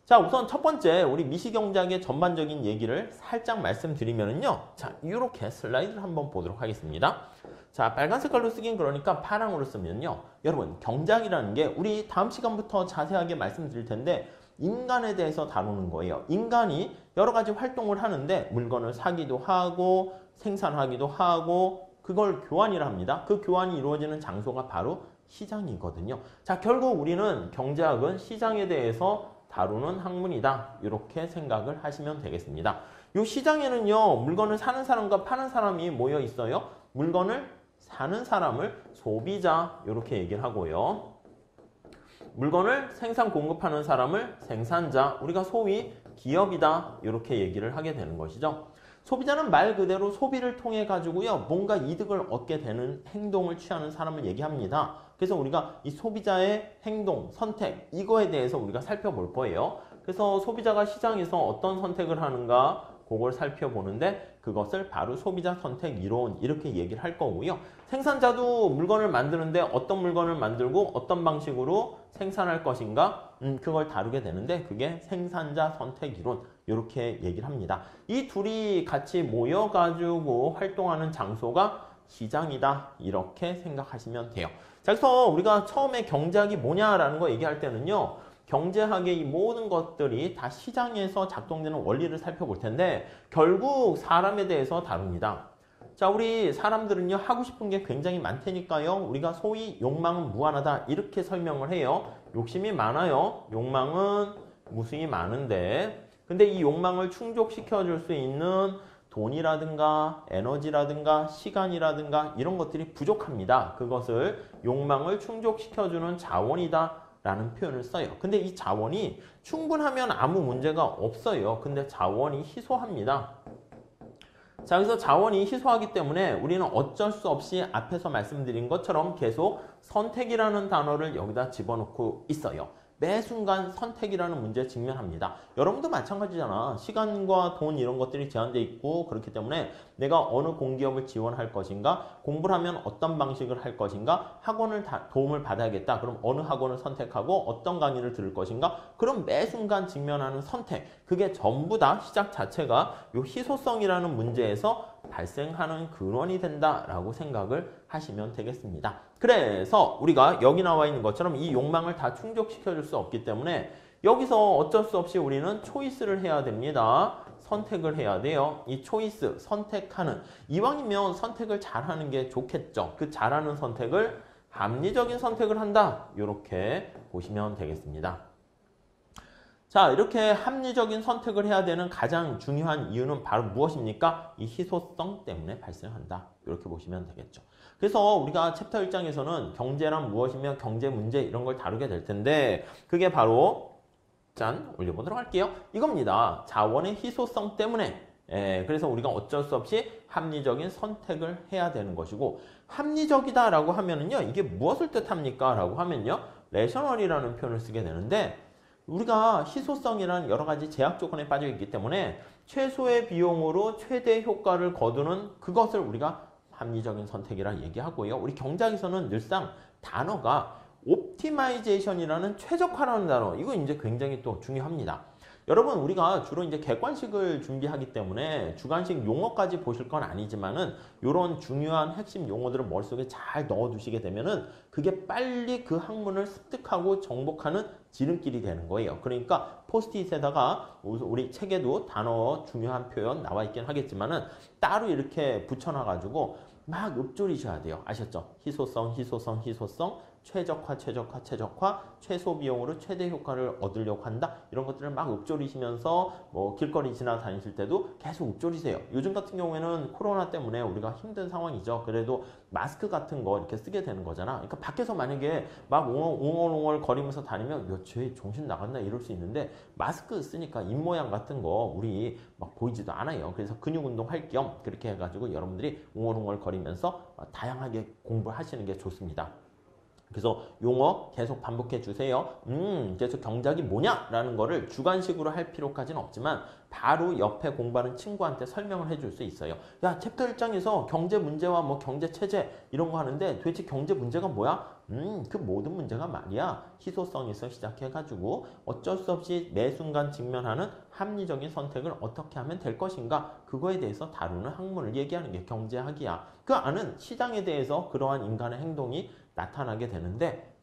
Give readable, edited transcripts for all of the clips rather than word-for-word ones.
자, 우선 첫 번째 우리 미시경제학의 전반적인 얘기를 살짝 말씀드리면은요. 자, 이렇게 슬라이드를 한번 보도록 하겠습니다. 자, 빨간 색깔로 쓰긴 그러니까 파랑으로 쓰면요. 여러분, 경제학이라는 게 우리 다음 시간부터 자세하게 말씀드릴 텐데 인간에 대해서 다루는 거예요. 인간이 여러 가지 활동을 하는데 물건을 사기도 하고 생산하기도 하고 그걸 교환이라 합니다. 그 교환이 이루어지는 장소가 바로 시장이거든요. 자, 결국 우리는 경제학은 시장에 대해서 다루는 학문이다. 이렇게 생각을 하시면 되겠습니다. 이 시장에는요. 물건을 사는 사람과 파는 사람이 모여 있어요. 물건을 사는 사람을 소비자 이렇게 얘기를 하고요. 물건을 생산 공급하는 사람을 생산자, 우리가 소위 기업이다. 이렇게 얘기를 하게 되는 것이죠. 소비자는 말 그대로 소비를 통해 가지고요. 뭔가 이득을 얻게 되는 행동을 취하는 사람을 얘기합니다. 그래서 우리가 이 소비자의 행동, 선택 이거에 대해서 우리가 살펴볼 거예요. 그래서 소비자가 시장에서 어떤 선택을 하는가 그걸 살펴보는데 그것을 바로 소비자 선택 이론 이렇게 얘기를 할 거고요. 생산자도 물건을 만드는데 어떤 물건을 만들고 어떤 방식으로 생산할 것인가 그걸 다루게 되는데 그게 생산자 선택 이론 이렇게 얘기를 합니다. 이 둘이 같이 모여가지고 활동하는 장소가 시장이다 이렇게 생각하시면 돼요. 자, 그래서 우리가 처음에 경제학이 뭐냐라는 거 얘기할 때는요. 경제학의 이 모든 것들이 다 시장에서 작동되는 원리를 살펴볼 텐데 결국 사람에 대해서 다룹니다. 자, 우리 사람들은요 하고 싶은 게 굉장히 많다니까요. 우리가 소위 욕망은 무한하다 이렇게 설명을 해요. 욕심이 많아요. 욕망은 무수히 많은데 근데 이 욕망을 충족시켜 줄 수 있는 돈이라든가 에너지라든가 시간이라든가 이런 것들이 부족합니다. 그것을 욕망을 충족시켜주는 자원이다 라는 표현을 써요. 근데 이 자원이 충분하면 아무 문제가 없어요. 근데 자원이 희소합니다. 자, 그래서 자원이 희소하기 때문에 우리는 어쩔 수 없이 앞에서 말씀드린 것처럼 계속 선택이라는 단어를 여기다 집어넣고 있어요. 매 순간 선택이라는 문제에 직면합니다. 여러분도 마찬가지잖아. 시간과 돈 이런 것들이 제한되어 있고 그렇기 때문에 내가 어느 공기업을 지원할 것인가 공부를 하면 어떤 방식을 할 것인가 학원을 도움을 받아야겠다. 그럼 어느 학원을 선택하고 어떤 강의를 들을 것인가 그럼 매 순간 직면하는 선택 그게 전부 다 시작 자체가 이 희소성이라는 문제에서 발생하는 근원이 된다라고 생각을 하시면 되겠습니다. 그래서 우리가 여기 나와 있는 것처럼 이 욕망을 다 충족시켜 줄 수 없기 때문에 여기서 어쩔 수 없이 우리는 초이스를 해야 됩니다. 선택을 해야 돼요. 이 초이스, 선택하는 이왕이면 선택을 잘하는 게 좋겠죠. 그 잘하는 선택을 합리적인 선택을 한다. 이렇게 보시면 되겠습니다. 자, 이렇게 합리적인 선택을 해야 되는 가장 중요한 이유는 바로 무엇입니까? 이 희소성 때문에 발생한다. 이렇게 보시면 되겠죠. 그래서 우리가 챕터 1장에서는 경제란 무엇이며 경제 문제 이런 걸 다루게 될 텐데 그게 바로 짠! 올려보도록 할게요. 이겁니다. 자원의 희소성 때문에 그래서 우리가 어쩔 수 없이 합리적인 선택을 해야 되는 것이고 합리적이다라고 하면은요. 이게 무엇을 뜻합니까? 라고 하면요. 레셔널이라는 표현을 쓰게 되는데 우리가 희소성이라는 여러 가지 제약 조건에 빠져 있기 때문에 최소의 비용으로 최대 효과를 거두는 그것을 우리가 합리적인 선택이라 얘기하고요. 우리 경제학에서는 늘상 단어가 옵티마이제이션이라는 최적화라는 단어 이거 이제 굉장히 또 중요합니다. 여러분 우리가 주로 이제 객관식을 준비하기 때문에 주관식 용어까지 보실 건 아니지만은 이런 중요한 핵심 용어들을 머릿속에 잘 넣어두시게 되면은 그게 빨리 그 학문을 습득하고 정복하는 지름길이 되는 거예요. 그러니까 포스트잇에다가 우리 책에도 단어 중요한 표현 나와 있긴 하겠지만은 따로 이렇게 붙여놔가지고 막 읊조리셔야 돼요. 아셨죠? 희소성, 희소성, 희소성, 최적화, 최적화, 최적화, 최소 비용으로 최대 효과를 얻으려고 한다. 이런 것들을 막 읊조리시면서 뭐 길거리 지나다니실 때도 계속 읊조리세요. 요즘 같은 경우에는 코로나 때문에 우리가 힘든 상황이죠. 그래도 마스크 같은 거 이렇게 쓰게 되는 거잖아. 그러니까 밖에서 만약에 막 웅얼웅얼 거리면서 다니면 쟤 정신 나갔나 이럴 수 있는데 마스크 쓰니까 입모양 같은 거 우리 막 보이지도 않아요. 그래서 근육 운동 할 겸 그렇게 해가지고 여러분들이 웅얼웅얼 거리면서 다양하게 공부하시는 게 좋습니다. 그래서 용어 계속 반복해 주세요. 그래서 경작이 뭐냐라는 거를 주관식으로 할 필요까지는 없지만 바로 옆에 공부하는 친구한테 설명을 해줄 수 있어요. 야, 챕터 1장에서 경제 문제와 뭐 경제 체제 이런 거 하는데 도대체 경제 문제가 뭐야? 그 모든 문제가 말이야. 희소성에서 시작해가지고 어쩔 수 없이 매 순간 직면하는 합리적인 선택을 어떻게 하면 될 것인가 그거에 대해서 다루는 학문을 얘기하는 게 경제학이야. 그 안은 시장에 대해서 그러한 인간의 행동이 나타나게 되는데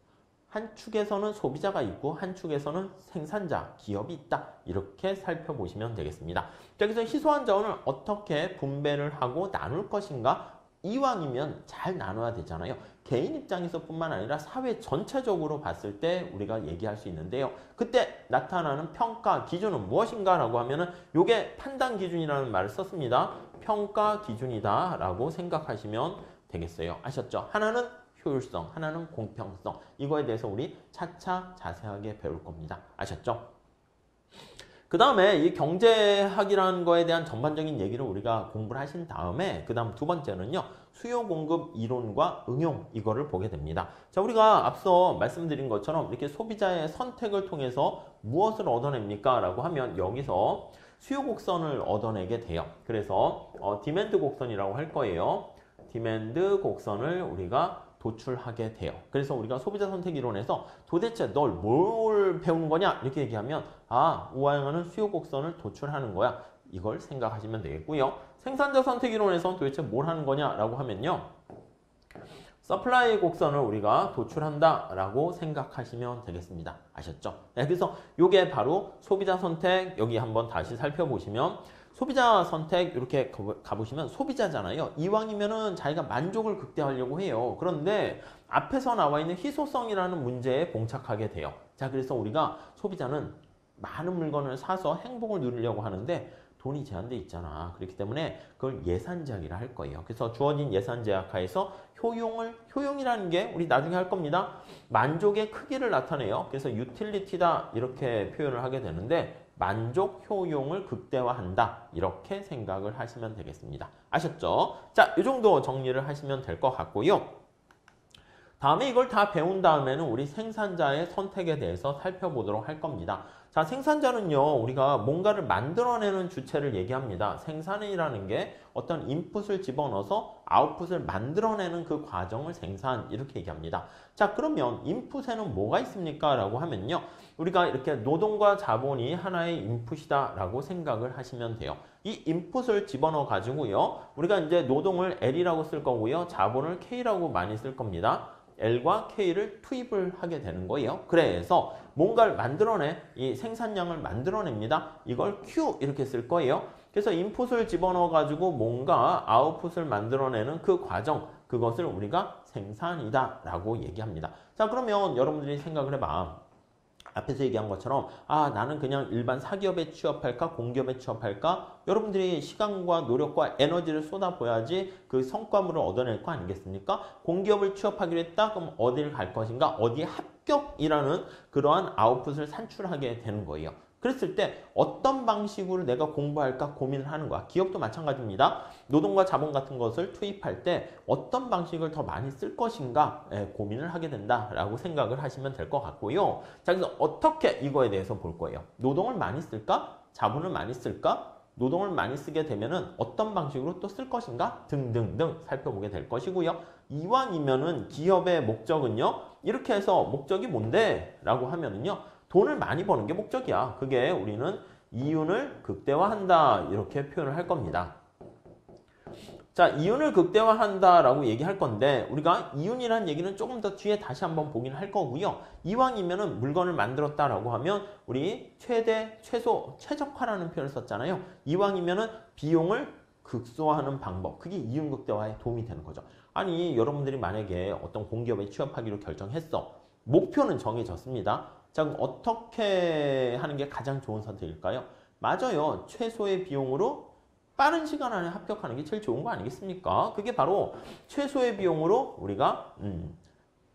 한 축에서는 소비자가 있고 한 축에서는 생산자, 기업이 있다. 이렇게 살펴보시면 되겠습니다. 자, 그래서 희소한 자원을 어떻게 분배를 하고 나눌 것인가? 이왕이면 잘 나눠야 되잖아요. 개인 입장에서 뿐만 아니라 사회 전체적으로 봤을 때 우리가 얘기할 수 있는데요. 그때 나타나는 평가 기준은 무엇인가 라고 하면은 요게 판단 기준이라는 말을 썼습니다. 평가 기준이다 라고 생각하시면 되겠어요. 아셨죠? 하나는 효율성, 하나는 공평성. 이거에 대해서 우리 차차 자세하게 배울 겁니다. 아셨죠? 그 다음에 이 경제학이라는 거에 대한 전반적인 얘기를 우리가 공부를 하신 다음에 그 다음 두 번째는요. 수요 공급 이론과 응용 이거를 보게 됩니다. 자, 우리가 앞서 말씀드린 것처럼 이렇게 소비자의 선택을 통해서 무엇을 얻어냅니까? 라고 하면 여기서 수요 곡선을 얻어내게 돼요. 그래서 디맨드 곡선이라고 할 거예요. 디맨드 곡선을 우리가 도출하게 돼요. 그래서 우리가 소비자 선택 이론에서 도대체 널 뭘 배우는 거냐? 이렇게 얘기하면 우아형은 수요 곡선을 도출하는 거야. 이걸 생각하시면 되겠고요. 생산자 선택 이론에서는 도대체 뭘 하는 거냐라고 하면요. 서플라이 곡선을 우리가 도출한다라고 생각하시면 되겠습니다. 아셨죠? 네, 그래서 이게 바로 소비자 선택 여기 한번 다시 살펴보시면 소비자 선택 이렇게 가보시면 소비자잖아요. 이왕이면은 자기가 만족을 극대화하려고 해요. 그런데 앞에서 나와 있는 희소성이라는 문제에 봉착하게 돼요. 자, 그래서 우리가 소비자는 많은 물건을 사서 행복을 누리려고 하는데 돈이 제한돼 있잖아. 그렇기 때문에 그걸 예산 제약이라 할 거예요. 그래서 주어진 예산 제약 하에서 효용이라는 게 우리 나중에 할 겁니다. 만족의 크기를 나타내요. 그래서 유틸리티다 이렇게 표현을 하게 되는데 만족 효용을 극대화한다. 이렇게 생각을 하시면 되겠습니다. 아셨죠? 자, 이 정도 정리를 하시면 될 것 같고요. 다음에 이걸 다 배운 다음에는 우리 생산자의 선택에 대해서 살펴보도록 할 겁니다. 자, 생산자는요, 우리가 뭔가를 만들어내는 주체를 얘기합니다. 생산이라는 게 어떤 인풋을 집어넣어서 아웃풋을 만들어내는 그 과정을 생산, 이렇게 얘기합니다. 자, 그러면 인풋에는 뭐가 있습니까? 라고 하면요, 우리가 이렇게 노동과 자본이 하나의 인풋이다 라고 생각을 하시면 돼요. 이 인풋을 집어넣어 가지고요, 우리가 이제 노동을 L이라고 쓸 거고요, 자본을 K라고 많이 쓸 겁니다. L과 K를 투입을 하게 되는 거예요. 그래서 뭔가를 만들어내, 이 생산량을 만들어냅니다. 이걸 Q 이렇게 쓸 거예요. 그래서 인풋을 집어넣어 가지고 뭔가 아웃풋을 만들어내는 그 과정, 그것을 우리가 생산이다 라고 얘기합니다. 자, 그러면 여러분들이 생각을 해봐. 앞에서 얘기한 것처럼 나는 그냥 일반 사기업에 취업할까 공기업에 취업할까 여러분들이 시간과 노력과 에너지를 쏟아부어야지 그 성과물을 얻어낼 거 아니겠습니까? 공기업을 취업하기로 했다? 그럼 어디를 갈 것인가? 어디에 합격이라는 그러한 아웃풋을 산출하게 되는 거예요. 그랬을 때 어떤 방식으로 내가 공부할까 고민을 하는 거야. 기업도 마찬가지입니다. 노동과 자본 같은 것을 투입할 때 어떤 방식을 더 많이 쓸 것인가 고민을 하게 된다라고 생각을 하시면 될 것 같고요. 자, 그래서 어떻게 이거에 대해서 볼 거예요. 노동을 많이 쓸까? 자본을 많이 쓸까? 노동을 많이 쓰게 되면은 어떤 방식으로 또 쓸 것인가? 등등등 살펴보게 될 것이고요. 이왕이면은 기업의 목적은요. 이렇게 해서 목적이 뭔데? 라고 하면은요. 돈을 많이 버는 게 목적이야. 그게 우리는 이윤을 극대화한다 이렇게 표현을 할 겁니다. 자, 이윤을 극대화한다라고 얘기할 건데 우리가 이윤이라는 얘기는 조금 더 뒤에 다시 한번 보긴 할 거고요. 이왕이면은 물건을 만들었다라고 하면 우리 최대, 최소, 최적화라는 표현을 썼잖아요. 이왕이면은 비용을 극소화하는 방법. 그게 이윤 극대화에 도움이 되는 거죠. 아니, 여러분들이 만약에 어떤 공기업에 취업하기로 결정했어. 목표는 정해졌습니다. 자, 그럼 어떻게 하는 게 가장 좋은 선택일까요? 맞아요. 최소의 비용으로 빠른 시간 안에 합격하는 게 제일 좋은 거 아니겠습니까? 그게 바로 최소의 비용으로 우리가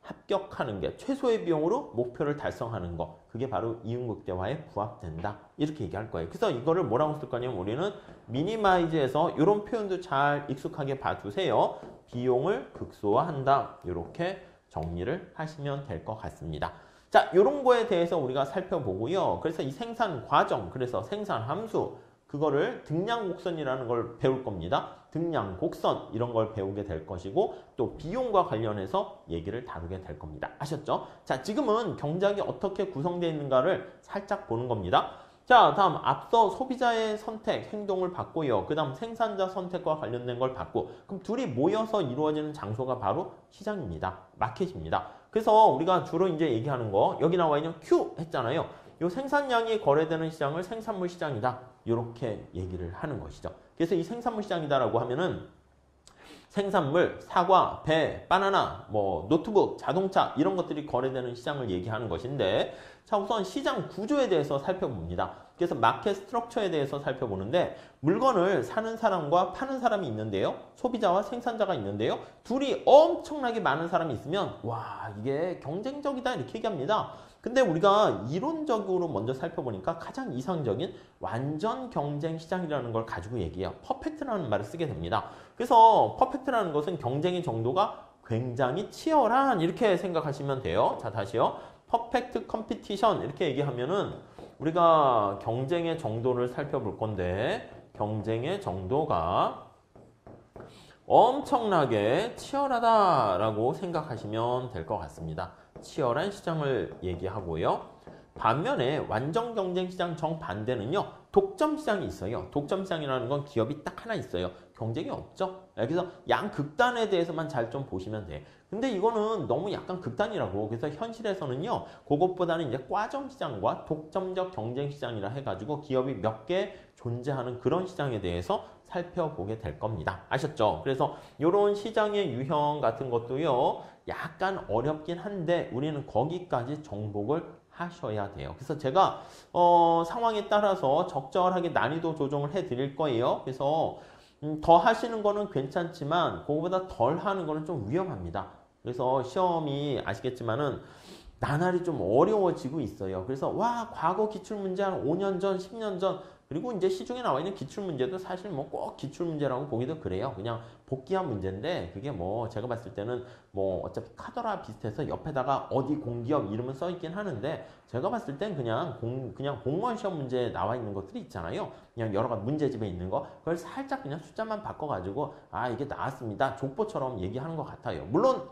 합격하는 게 최소의 비용으로 목표를 달성하는 거. 그게 바로 이윤극대화에 부합된다. 이렇게 얘기할 거예요. 그래서 이거를 뭐라고 쓸 거냐면 우리는 미니마이즈에서 이런 표현도 잘 익숙하게 봐주세요. 비용을 극소화한다. 이렇게 정리를 하시면 될 것 같습니다. 자, 이런 거에 대해서 우리가 살펴보고요. 그래서 이 생산 과정, 그래서 생산 함수, 그거를 등량곡선이라는 걸 배울 겁니다. 등량곡선 이런 걸 배우게 될 것이고 또 비용과 관련해서 얘기를 다루게 될 겁니다. 아셨죠? 자, 지금은 경작이 어떻게 구성되어 있는가를 살짝 보는 겁니다. 자, 다음 앞서 소비자의 선택, 행동을 봤고요. 그 다음 생산자 선택과 관련된 걸 봤고 그럼 둘이 모여서 이루어지는 장소가 바로 시장입니다. 마켓입니다. 그래서 우리가 주로 이제 얘기하는 거 여기 나와 있는 Q 했잖아요. 이 생산량이 거래되는 시장을 생산물 시장이다. 이렇게 얘기를 하는 것이죠. 그래서 이 생산물 시장이다라고 하면은 생산물, 사과, 배, 바나나, 뭐 노트북, 자동차 이런 것들이 거래되는 시장을 얘기하는 것인데 자, 우선 시장 구조에 대해서 살펴봅니다. 그래서 마켓 스트럭처에 대해서 살펴보는데 물건을 사는 사람과 파는 사람이 있는데요. 소비자와 생산자가 있는데요. 둘이 엄청나게 많은 사람이 있으면 와, 이게 경쟁적이다 이렇게 얘기합니다. 근데 우리가 이론적으로 먼저 살펴보니까 가장 이상적인 완전 경쟁 시장이라는 걸 가지고 얘기해요. 퍼펙트라는 말을 쓰게 됩니다. 그래서 퍼펙트라는 것은 경쟁의 정도가 굉장히 치열한 이렇게 생각하시면 돼요. 자, 다시요. 퍼펙트 컴피티션 이렇게 얘기하면은 우리가 경쟁의 정도를 살펴볼 건데 경쟁의 정도가 엄청나게 치열하다라고 생각하시면 될 것 같습니다. 치열한 시장을 얘기하고요. 반면에 완전 경쟁 시장 정반대는요. 독점 시장이 있어요. 독점 시장이라는 건 기업이 딱 하나 있어요. 경쟁이 없죠. 그래서 양극단에 대해서만 잘 좀 보시면 돼. 근데 이거는 너무 약간 극단이라고. 그래서 현실에서는요. 그것보다는 이제 과점 시장과 독점적 경쟁 시장이라 해가지고 기업이 몇 개 존재하는 그런 시장에 대해서 살펴보게 될 겁니다. 아셨죠? 그래서 이런 시장의 유형 같은 것도요. 약간 어렵긴 한데 우리는 거기까지 정복을 하셔야 돼요. 그래서 제가 상황에 따라서 적절하게 난이도 조정을 해 드릴 거예요. 그래서 더 하시는 거는 괜찮지만 그거보다 덜 하는 거는 좀 위험합니다. 그래서 시험이 아시겠지만은 나날이 좀 어려워지고 있어요. 그래서 와, 과거 기출문제 한 5년 전, 10년 전 그리고 이제 시중에 나와 있는 기출문제도 사실 뭐 꼭 기출문제라고 보기도 그래요. 그냥 복귀한 문제인데 그게 뭐 제가 봤을 때는 뭐 어차피 카더라 비슷해서 옆에다가 어디 공기업 이름은 써 있긴 하는데 제가 봤을 땐 그냥 공무원 시험 문제에 나와 있는 것들이 있잖아요. 그냥 여러 가지 문제집에 있는 거 그걸 살짝 그냥 숫자만 바꿔가지고 아, 이게 나왔습니다. 족보처럼 얘기하는 것 같아요. 물론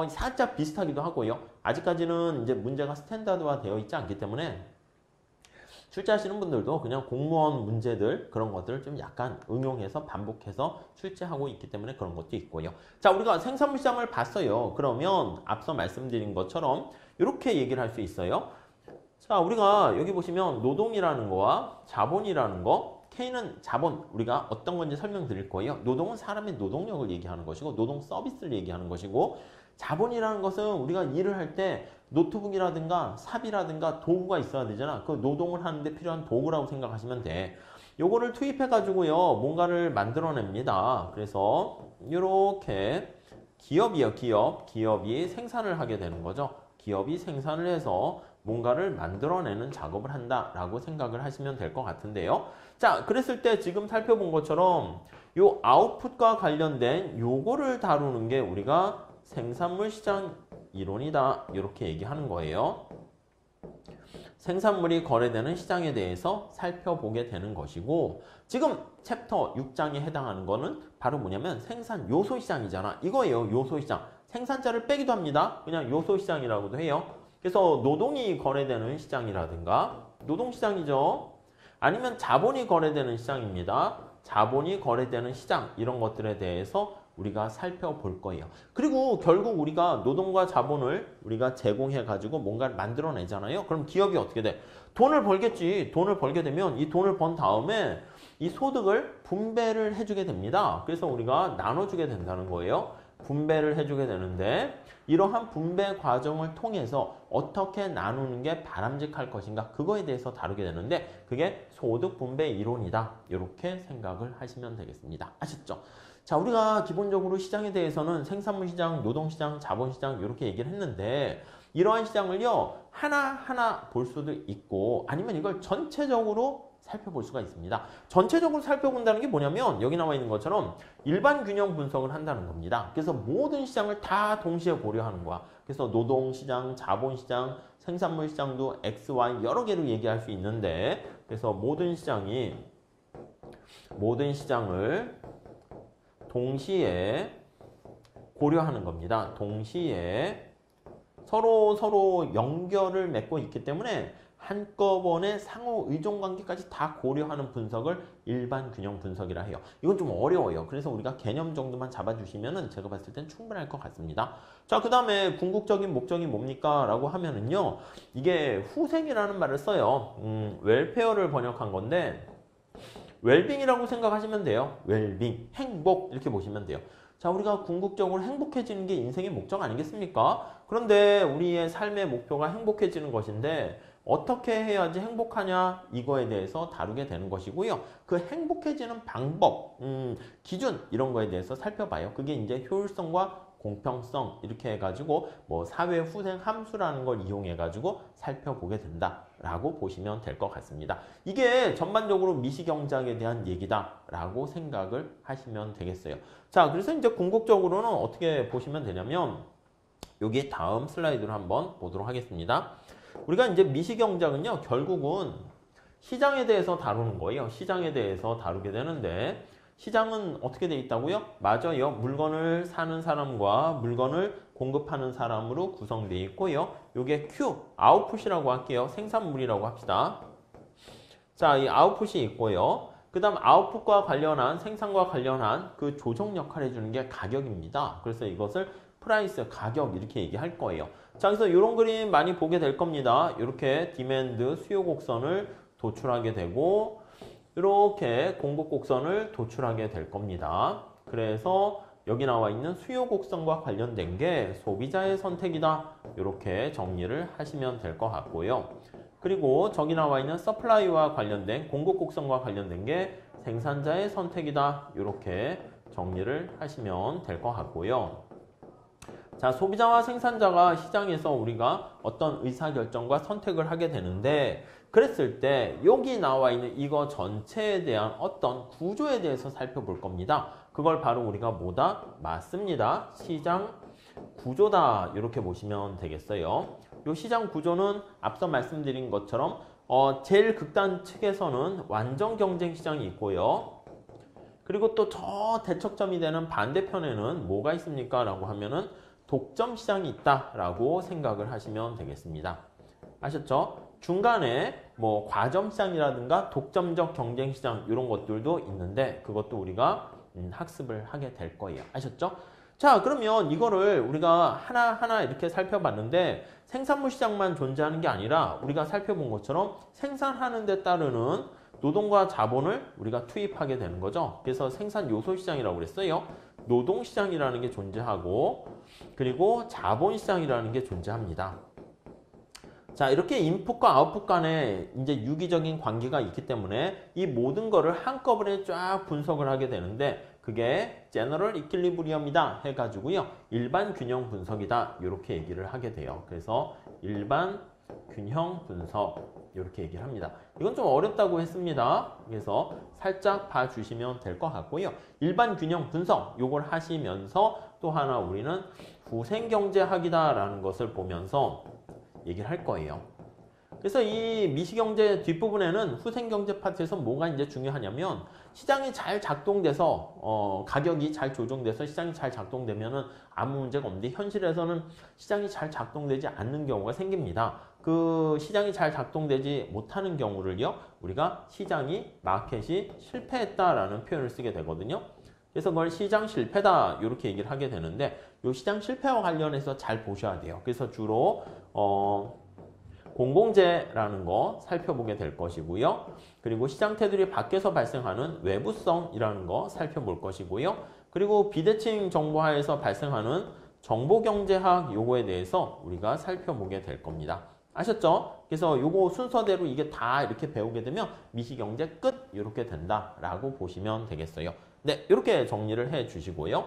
살짝 비슷하기도 하고요. 아직까지는 이제 문제가 스탠다드화 되어 있지 않기 때문에 출제하시는 분들도 그냥 공무원 문제들 그런 것들을 좀 약간 응용해서 반복해서 출제하고 있기 때문에 그런 것도 있고요. 자, 우리가 생산물 시장을 봤어요. 그러면 앞서 말씀드린 것처럼 이렇게 얘기를 할 수 있어요. 자, 우리가 여기 보시면 노동이라는 거와 자본이라는 거 K는 자본, 우리가 어떤 건지 설명드릴 거예요. 노동은 사람의 노동력을 얘기하는 것이고 노동 서비스를 얘기하는 것이고 자본이라는 것은 우리가 일을 할 때 노트북이라든가 삽이라든가 도구가 있어야 되잖아. 그 노동을 하는데 필요한 도구라고 생각하시면 돼. 요거를 투입해가지고요. 뭔가를 만들어냅니다. 그래서 이렇게 기업이요. 기업이 생산을 하게 되는 거죠. 기업이 생산을 해서 뭔가를 만들어내는 작업을 한다라고 생각을 하시면 될 것 같은데요. 자, 그랬을 때 지금 살펴본 것처럼 요 아웃풋과 관련된 요거를 다루는 게 우리가 생산물 시장 이론이다. 이렇게 얘기하는 거예요. 생산물이 거래되는 시장에 대해서 살펴보게 되는 것이고 지금 챕터 6장에 해당하는 거는 바로 뭐냐면 생산 요소 시장이잖아. 이거예요. 요소 시장. 생산자를 빼기도 합니다. 그냥 요소 시장이라고도 해요. 그래서 노동이 거래되는 시장이라든가 노동시장이죠. 아니면 자본이 거래되는 시장입니다. 자본이 거래되는 시장 이런 것들에 대해서 우리가 살펴볼 거예요. 그리고 결국 우리가 노동과 자본을 우리가 제공해 가지고 뭔가를 만들어내잖아요. 그럼 기업이 어떻게 돼? 돈을 벌겠지. 돈을 벌게 되면 이 돈을 번 다음에 이 소득을 분배를 해주게 됩니다. 그래서 우리가 나눠주게 된다는 거예요. 분배를 해주게 되는데 이러한 분배 과정을 통해서 어떻게 나누는 게 바람직할 것인가 그거에 대해서 다루게 되는데 그게 소득 분배 이론이다. 이렇게 생각을 하시면 되겠습니다. 아셨죠? 자, 우리가 기본적으로 시장에 대해서는 생산물 시장, 노동 시장, 자본 시장 이렇게 얘기를 했는데 이러한 시장을요 하나하나 볼 수도 있고 아니면 이걸 전체적으로 살펴볼 수가 있습니다. 전체적으로 살펴본다는 게 뭐냐면 여기 나와 있는 것처럼 일반 균형 분석을 한다는 겁니다. 그래서 모든 시장을 다 동시에 고려하는 거야. 그래서 노동시장, 자본시장, 생산물 시장도 X, Y 여러 개로 얘기할 수 있는데 그래서 모든 시장을 동시에 고려하는 겁니다. 동시에 서로 연결을 맺고 있기 때문에 한꺼번에 상호 의존 관계까지 다 고려하는 분석을 일반 균형 분석이라 해요. 이건 좀 어려워요. 그래서 우리가 개념 정도만 잡아주시면 제가 봤을 땐 충분할 것 같습니다. 자, 그 다음에 궁극적인 목적이 뭡니까? 라고 하면은요. 이게 후생이라는 말을 써요. 웰페어를 번역한 건데 웰빙이라고 생각하시면 돼요. 웰빙, 행복 이렇게 보시면 돼요. 자, 우리가 궁극적으로 행복해지는 게 인생의 목적 아니겠습니까? 그런데 우리의 삶의 목표가 행복해지는 것인데 어떻게 해야지 행복하냐 이거에 대해서 다루게 되는 것이고요. 그 행복해지는 방법, 기준 이런 거에 대해서 살펴봐요. 그게 이제 효율성과 공평성 이렇게 해가지고 뭐 사회 후생 함수라는 걸 이용해가지고 살펴보게 된다라고 보시면 될 것 같습니다. 이게 전반적으로 미시경제학에 대한 얘기다라고 생각을 하시면 되겠어요. 자, 그래서 이제 궁극적으로는 어떻게 보시면 되냐면 여기 다음 슬라이드로 한번 보도록 하겠습니다. 우리가 이제 미시경제학은요 결국은 시장에 대해서 다루는 거예요. 시장에 대해서 다루게 되는데 시장은 어떻게 돼 있다고요? 맞아요. 물건을 사는 사람과 물건을 공급하는 사람으로 구성되어 있고요. 요게 Q, 아웃풋이라고 할게요. 생산물이라고 합시다. 자, 이 아웃풋이 있고요. 그 다음 아웃풋과 관련한 생산과 관련한 그 조정 역할을 해주는 게 가격입니다. 그래서 이것을 프라이스, 가격 이렇게 얘기할 거예요. 자, 그래서 이런 그림 많이 보게 될 겁니다. 이렇게 디맨드, 수요 곡선을 도출하게 되고 이렇게 공급 곡선을 도출하게 될 겁니다. 그래서 여기 나와 있는 수요 곡선과 관련된 게 소비자의 선택이다. 이렇게 정리를 하시면 될 것 같고요. 그리고 저기 나와 있는 서플라이와 관련된 공급 곡선과 관련된 게 생산자의 선택이다. 이렇게 정리를 하시면 될 것 같고요. 자, 소비자와 생산자가 시장에서 우리가 어떤 의사결정과 선택을 하게 되는데 그랬을 때 여기 나와 있는 이거 전체에 대한 어떤 구조에 대해서 살펴볼 겁니다. 그걸 바로 우리가 뭐다? 맞습니다. 시장 구조다. 이렇게 보시면 되겠어요. 이 시장 구조는 앞서 말씀드린 것처럼 제일 극단 측에서는 완전 경쟁 시장이 있고요. 그리고 또 저 대척점이 되는 반대편에는 뭐가 있습니까? 라고 하면은 독점 시장이 있다라고 생각을 하시면 되겠습니다. 아셨죠? 중간에 뭐 과점 시장이라든가 독점적 경쟁 시장 이런 것들도 있는데 그것도 우리가 학습을 하게 될 거예요. 아셨죠? 자, 그러면 이거를 우리가 하나하나 이렇게 살펴봤는데 생산물 시장만 존재하는 게 아니라 우리가 살펴본 것처럼 생산하는 데 따르는 노동과 자본을 우리가 투입하게 되는 거죠. 그래서 생산 요소 시장이라고 그랬어요. 노동 시장이라는 게 존재하고 그리고 자본 시장이라는 게 존재합니다. 자, 이렇게 인풋과 아웃풋 간에 이제 유기적인 관계가 있기 때문에 이 모든 거를 한꺼번에 쫙 분석을 하게 되는데 그게 제너럴 이퀄리브리엄이다 해가지고요. 일반 균형 분석이다. 이렇게 얘기를 하게 돼요. 그래서 일반 균형 분석 이렇게 얘기를 합니다. 이건 좀 어렵다고 했습니다. 그래서 살짝 봐주시면 될 것 같고요. 일반 균형 분석 요걸 하시면서 또 하나 우리는 후생경제학이다라는 것을 보면서 얘기를 할 거예요. 그래서 이 미시경제 뒷부분에는 후생경제 파트에서 뭐가 이제 중요하냐면 시장이 잘 작동돼서 가격이 잘 조정돼서 시장이 잘 작동되면은 아무 문제가 없는데 현실에서는 시장이 잘 작동되지 않는 경우가 생깁니다. 그 시장이 잘 작동되지 못하는 경우를요 우리가 마켓이 실패했다라는 표현을 쓰게 되거든요. 그래서 그걸 시장 실패다 이렇게 얘기를 하게 되는데 이 시장 실패와 관련해서 잘 보셔야 돼요. 그래서 주로 공공재라는 거 살펴보게 될 것이고요. 그리고 시장 테두리 밖에서 발생하는 외부성이라는 거 살펴볼 것이고요. 그리고 비대칭 정보하에서 발생하는 정보경제학 요거에 대해서 우리가 살펴보게 될 겁니다. 아셨죠? 그래서 요거 순서대로 이게 다 이렇게 배우게 되면 미시경제 끝 이렇게 된다라고 보시면 되겠어요. 네, 이렇게 정리를 해 주시고요.